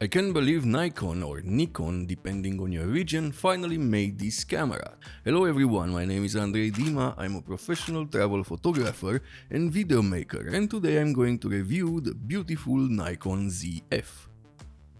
I can't believe Nikon or Nikon, depending on your region, finally made this camera. Hello everyone, my name is Andrei Dima, I'm a professional travel photographer and video maker, and today I'm going to review the beautiful Nikon ZF.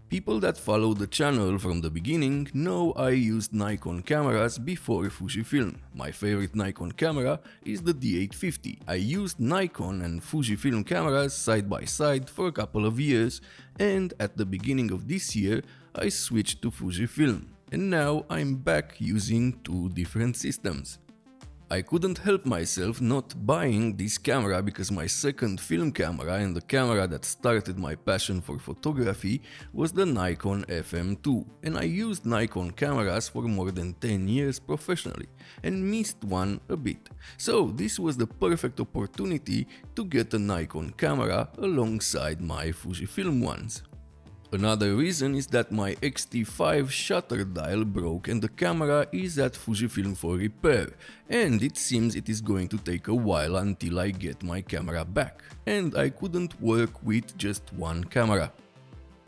People that follow the channel from the beginning know I used Nikon cameras before Fujifilm. My favorite Nikon camera is the D850. I used Nikon and Fujifilm cameras side by side for a couple of years, and at the beginning of this year I switched to Fujifilm. And now I'm back using two different systems. I couldn't help myself not buying this camera because my second film camera and the camera that started my passion for photography was the Nikon FM2, and I used Nikon cameras for more than 10 years professionally and missed one a bit. So this was the perfect opportunity to get a Nikon camera alongside my Fujifilm ones. Another reason is that my X-T5 shutter dial broke and the camera is at Fujifilm for repair, and it seems it is going to take a while until I get my camera back, and I couldn't work with just one camera.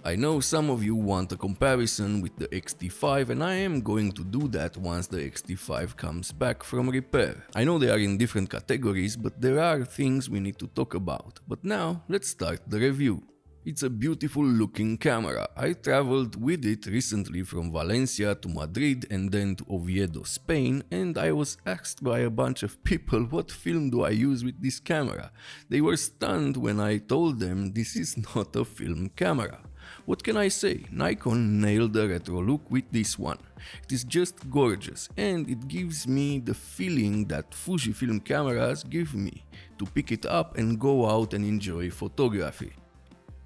I know some of you want a comparison with the X-T5, and I am going to do that once the X-T5 comes back from repair. I know they are in different categories, but there are things we need to talk about. But now let's start the review. It's a beautiful looking camera. I traveled with it recently from Valencia to Madrid and then to Oviedo, Spain, and I was asked by a bunch of people what film do I use with this camera. They were stunned when I told them this is not a film camera. What can I say? Nikon nailed the retro look with this one. It is just gorgeous, and it gives me the feeling that Fujifilm cameras give me, to pick it up and go out and enjoy photography.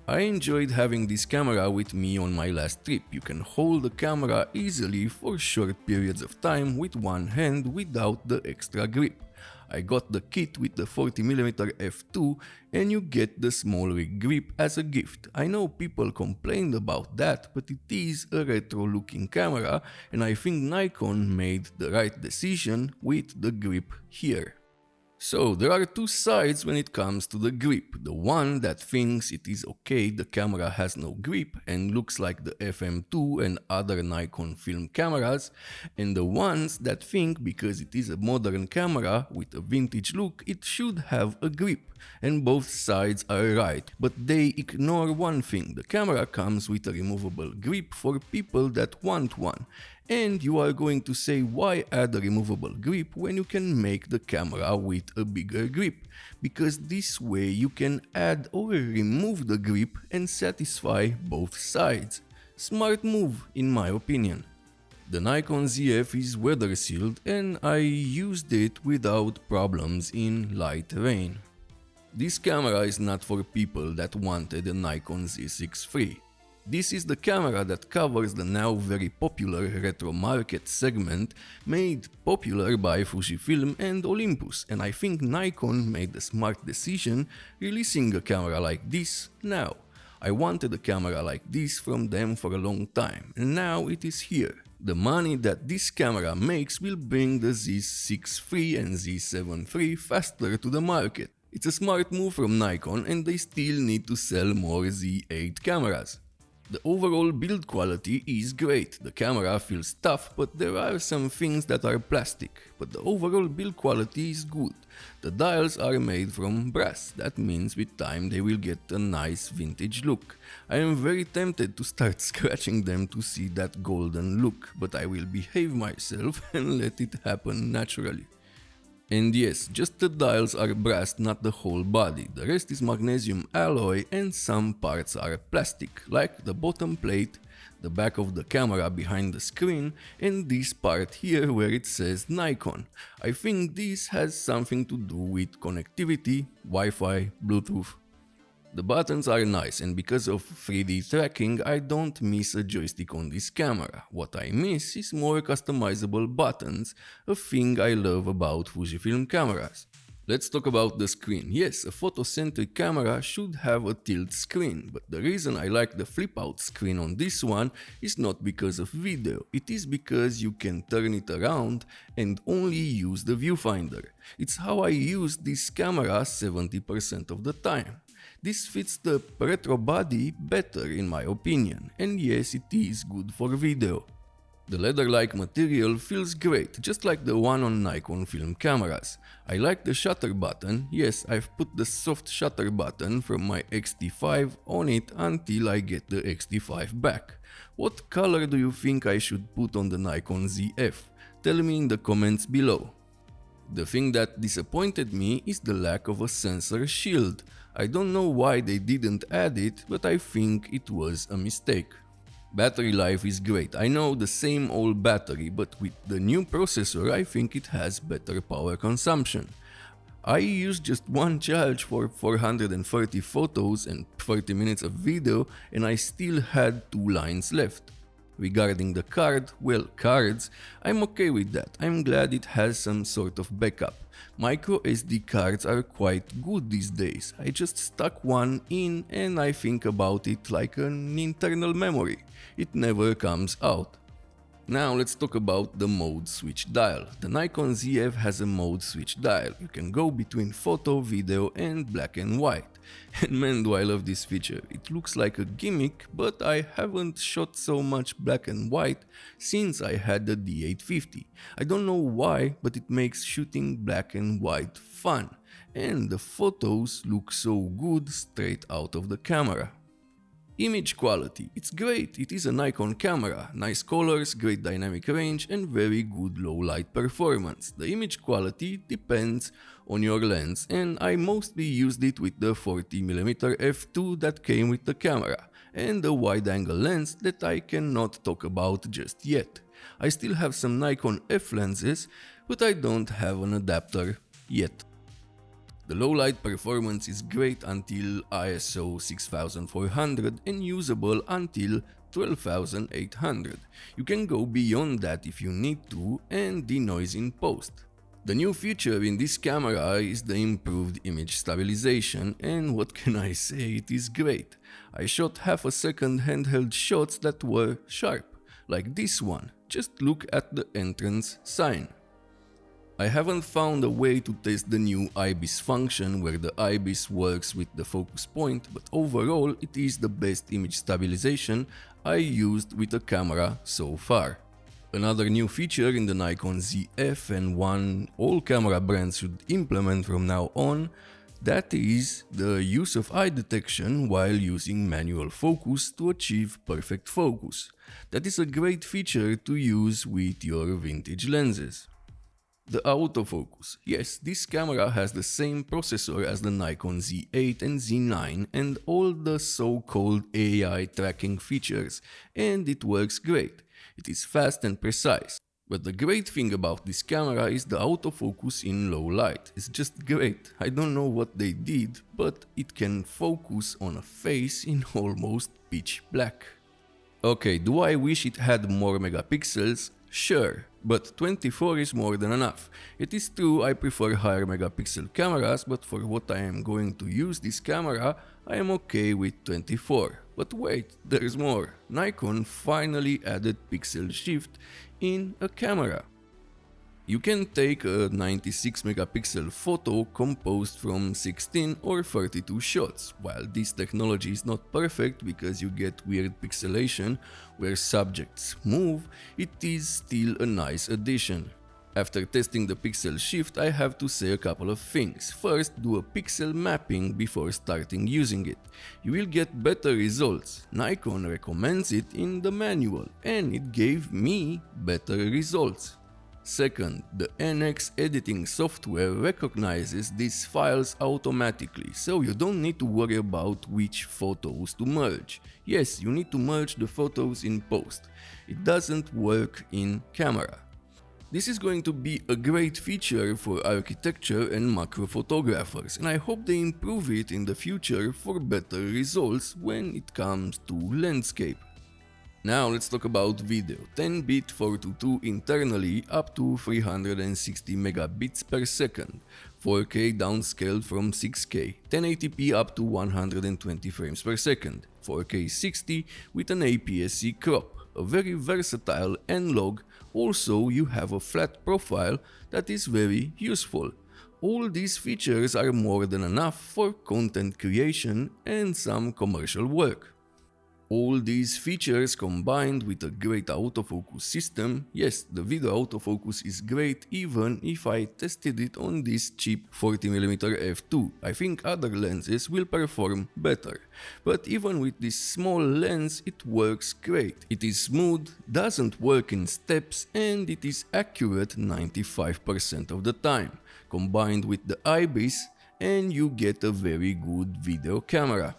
I enjoyed having this camera with me on my last trip. You can hold the camera easily for short periods of time with one hand without the extra grip. I got the kit with the 40mm f2 and you get the small rig grip as a gift. I know people complained about that, but it is a retro looking camera and I think Nikon made the right decision with the grip here. So there are two sides when it comes to the grip. The one that thinks it is okay the camera has no grip and looks like the FM2 and other Nikon film cameras, and the ones that think because it is a modern camera with a vintage look it should have a grip. And both sides are right, but they ignore one thing: the camera comes with a removable grip for people that want one. And you are going to say, why add a removable grip when you can make the camera with a bigger grip? Because this way you can add or remove the grip and satisfy both sides. Smart move in my opinion. The Nikon ZF is weather sealed and I used it without problems in light rain. This camera is not for people that wanted a Nikon Z6 III. This is the camera that covers the now very popular retro market segment made popular by Fujifilm and Olympus, and I think Nikon made the smart decision releasing a camera like this now. I wanted a camera like this from them for a long time, and now it is here. The money that this camera makes will bring the Z6 III and Z7 III faster to the market. It's a smart move from Nikon and they still need to sell more Z8 cameras. The overall build quality is great. The camera feels tough, but there are some things that are plastic. But the overall build quality is good. The dials are made from brass. That means with time they will get a nice vintage look. I am very tempted to start scratching them to see that golden look, but I will behave myself and let it happen naturally. And yes, just the dials are brass, not the whole body. The rest is magnesium alloy and some parts are plastic, like the bottom plate, the back of the camera behind the screen, and this part here where it says Nikon. I think this has something to do with connectivity, Wi-Fi, Bluetooth. The buttons are nice, and because of 3D tracking I don't miss a joystick on this camera. What I miss is more customizable buttons, a thing I love about Fujifilm cameras. Let's talk about the screen. Yes, a photocentric camera should have a tilt screen, but the reason I like the flip out screen on this one is not because of video, it is because you can turn it around and only use the viewfinder. It's how I use this camera 70% of the time. This fits the retro body better in my opinion, and yes, it is good for video. The leather-like material feels great, just like the one on Nikon film cameras. I like the shutter button. Yes, I've put the soft shutter button from my X-T5 on it until I get the X-T5 back. What color do you think I should put on the Nikon ZF? Tell me in the comments below. The thing that disappointed me is the lack of a sensor shield. I don't know why they didn't add it, but I think it was a mistake. Battery life is great. I know, the same old battery, but with the new processor I think it has better power consumption. I used just one charge for 430 photos and 30 minutes of video, and I still had 2 lines left. Regarding the card, well, cards, I'm okay with that. I'm glad it has some sort of backup. Micro SD cards are quite good these days. I just stuck one in and I think about it like an internal memory. It never comes out. Now let's talk about the mode switch dial. The Nikon ZF has a mode switch dial. You can go between photo, video and black and white. And man, do I love this feature. It looks like a gimmick, but I haven't shot so much black and white since I had the D850. I don't know why, but it makes shooting black and white fun. And the photos look so good straight out of the camera. Image quality, it's great, it is a Nikon camera, nice colors, great dynamic range and very good low light performance. The image quality depends on your lens and I mostly used it with the 40mm f2 that came with the camera and the wide angle lens that I cannot talk about just yet. I still have some Nikon F lenses, but I don't have an adapter yet. The low light performance is great until ISO 6400 and usable until 12800. You can go beyond that if you need to and denoise in post. The new feature in this camera is the improved image stabilization, and what can I say, it is great. I shot half a second handheld shots that were sharp, like this one. Just look at the entrance sign. I haven't found a way to test the new IBIS function where the IBIS works with the focus point, but overall it is the best image stabilization I used with a camera so far. Another new feature in the Nikon ZF, and one all camera brands should implement from now on, that is the use of eye detection while using manual focus to achieve perfect focus. That is a great feature to use with your vintage lenses. The autofocus. Yes, this camera has the same processor as the Nikon Z8 and Z9 and all the so-called AI tracking features, and it works great. It is fast and precise. But the great thing about this camera is the autofocus in low light. It's just great. I don't know what they did, but it can focus on a face in almost pitch black. Okay, do I wish it had more megapixels? Sure, but 24 is more than enough. It is true I prefer higher megapixel cameras, but for what I am going to use this camera, I am okay with 24. But wait, there's more. Nikon finally added pixel shift in a camera. You can take a 96 megapixel photo composed from 16 or 32 shots. While this technology is not perfect because you get weird pixelation where subjects move, it is still a nice addition. After testing the pixel shift, I have to say a couple of things. First, do a pixel mapping before starting using it. You will get better results. Nikon recommends it in the manual and it gave me better results. Second, the NX editing software recognizes these files automatically, so you don't need to worry about which photos to merge. Yes, you need to merge the photos in post. It doesn't work in camera. This is going to be a great feature for architecture and macro photographers, and I hope they improve it in the future for better results when it comes to landscape. Now let's talk about video. 10-bit 422 internally up to 360 megabits per second, 4K downscaled from 6K, 1080p up to 120 frames per second, 4K 60 with an APS-C crop, a very versatile N-Log. Also you have a flat profile that is very useful. All these features are more than enough for content creation and some commercial work. All these features combined with a great autofocus system, yes, the video autofocus is great even if I tested it on this cheap 40mm f2. I think other lenses will perform better. But even with this small lens, it works great. It is smooth, doesn't work in steps, and it is accurate 95% of the time. Combined with the IBIS, and you get a very good video camera.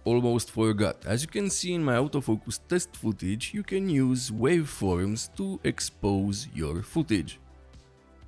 Almost forgot, as you can see in my autofocus test footage, you can use waveforms to expose your footage.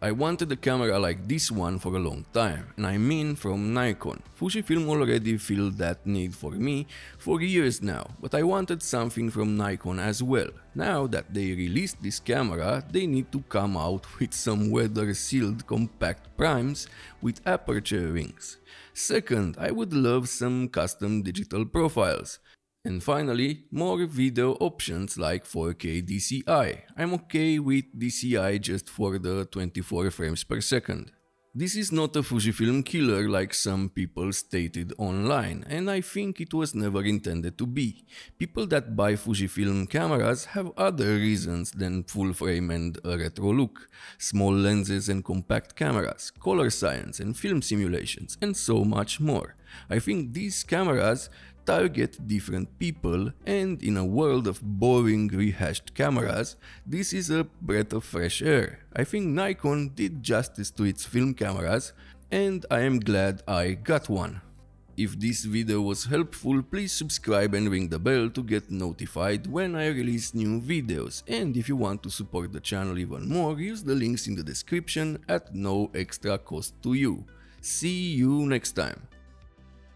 I wanted a camera like this one for a long time, and I mean from Nikon. Fujifilm already filled that need for me for years now, but I wanted something from Nikon as well. Now that they released this camera, they need to come out with some weather-sealed compact primes with aperture rings. Second, I would love some custom digital profiles. And finally, more video options like 4K DCI. I'm okay with DCI just for the 24 frames per second. This is not a Fujifilm killer like some people stated online, and I think it was never intended to be. People that buy Fujifilm cameras have other reasons than full frame and a retro look, small lenses and compact cameras, color science and film simulations, and so much more. I think these cameras target different people, and in a world of boring rehashed cameras, this is a breath of fresh air. I think Nikon did justice to its film cameras, and I am glad I got one. If this video was helpful, please subscribe and ring the bell to get notified when I release new videos, and if you want to support the channel even more, use the links in the description at no extra cost to you. See you next time.